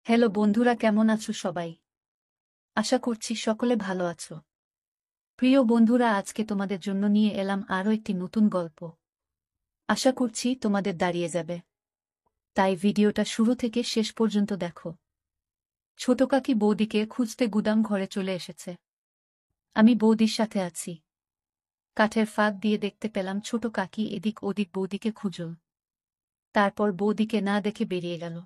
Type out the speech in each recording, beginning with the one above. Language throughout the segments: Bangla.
হ্যালো বন্ধুরা, কেমন আছো সবাই? আশা করছি সকলে ভালো আছো। প্রিয় বন্ধুরা, আজকে তোমাদের জন্য নিয়ে এলাম আরও একটি নতুন গল্প। আশা করছি তোমাদের দাঁড়িয়ে যাবে, তাই ভিডিওটা শুরু থেকে শেষ পর্যন্ত দেখো। ছোট কাকি বৌদিকে খুঁজতে গুদাম ঘরে চলে এসেছে। আমি বৌদির সাথে আছি। কাঠের ফাঁক দিয়ে দেখতে পেলাম ছোট কাকি এদিক ওদিক বৌদিকে খুঁজল। তারপর বৌদিকে না দেখে বেরিয়ে গেল।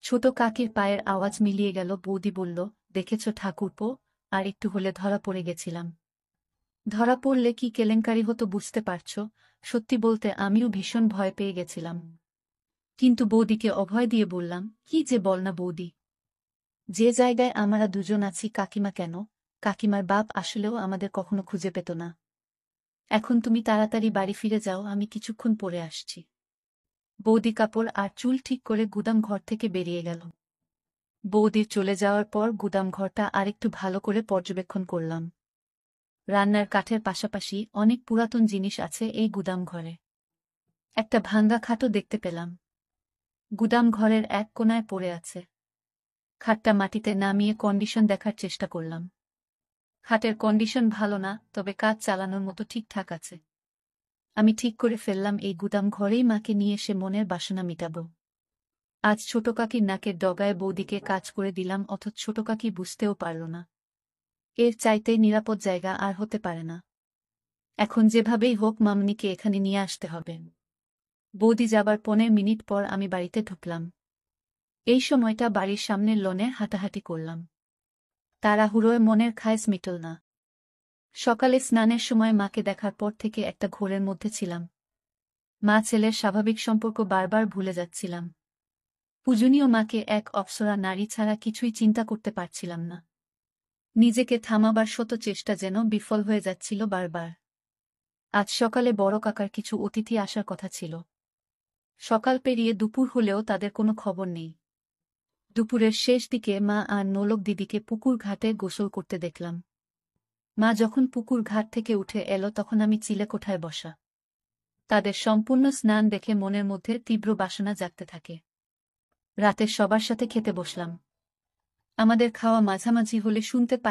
ছোট কাকির পায়ের আওয়াজ মিলিয়ে গেল। বৌদি বলল, দেখেছ ঠাকুরপো, আর একটু হলে ধরা পড়ে গেছিলাম। ধরা পড়লে কি কেলেঙ্কারি হতো বুঝতে পারছ? সত্যি বলতে আমিও ভীষণ ভয় পেয়ে গেছিলাম। কিন্তু বৌদিকে অভয় দিয়ে বললাম, কি যে বল না বৌদি, যে জায়গায় আমরা দুজন আছি কাকিমা কেন, কাকিমার বাপ আসলেও আমাদের কখনো খুঁজে পেত না। এখন তুমি তাড়াতাড়ি বাড়ি ফিরে যাও, আমি কিছুক্ষণ পরে আসছি। বৌদি কাপড় আর চুল ঠিক করে গুদাম ঘর থেকে বেরিয়ে গেল। বৌদির চলে যাওয়ার পর গুদাম ঘরটা আরেকটু ভালো করে পর্যবেক্ষণ করলাম। রান্নার কাঠের পাশাপাশি অনেক পুরাতন জিনিস আছে এই গুদাম ঘরে। একটা ভাঙ্গা খাটও দেখতে পেলাম। গুদাম ঘরের এক কোণায় পড়ে আছে। খাটটা মাটিতে নামিয়ে কন্ডিশন দেখার চেষ্টা করলাম। খাটের কন্ডিশন ভালো না, তবে কাজ চালানোর মতো ঠিকঠাক আছে। আমি ঠিক করে ফেললাম এই গুদাম ঘরেই মাকে নিয়ে এসে মনের বাসনা মিটাব। আজ ছোট কাকির নাকের ডগায় বৌদিকে কাজ করে দিলাম, অথচ ছোট কাকি বুঝতেও পারল না। এর চাইতে নিরাপদ জায়গা আর হতে পারে না। এখন যেভাবেই হোক মামনিকে এখানে নিয়ে আসতে হবে। বৌদি যাবার 15 মিনিট পর আমি বাড়িতে ঢুকলাম। এই সময়টা বাড়ির সামনের লনে হাঁটাহাঁটি করলাম। তাড়াহুড়োয় মনের খায়েশ মিটল না। সকালে স্নানের সময় মাকে দেখার পর থেকে একটা ঘোরের মধ্যে ছিলাম। মা ছেলের স্বাভাবিক সম্পর্ক বারবার ভুলে যাচ্ছিলাম। পূজনীয় মাকে এক অপ্সরা নারী ছাড়া কিছুই চিন্তা করতে পারছিলাম না। নিজেকে থামাবার শত চেষ্টা যেন বিফল হয়ে যাচ্ছিল বারবার। আজ সকালে বড় কাকার কিছু অতিথি আসার কথা ছিল। সকাল পেরিয়ে দুপুর হলেও তাদের কোনো খবর নেই। দুপুরের শেষ দিকে মা আর নোলক দিদিকে পুকুর ঘাটে গোসল করতে দেখলাম। মা যখন পুকুর ঘাট থেকে উঠে এলো তখন আমি চিলেকোঠায় বসা। তাদের সম্পূর্ণ স্নান দেখে মনের মধ্যে তীব্র বাসনা জাগতে থাকে। রাতে সবার সাথে খেতে বসলাম। আমাদের খাওয়া মাঝামাঝি হলে শুনতে পাই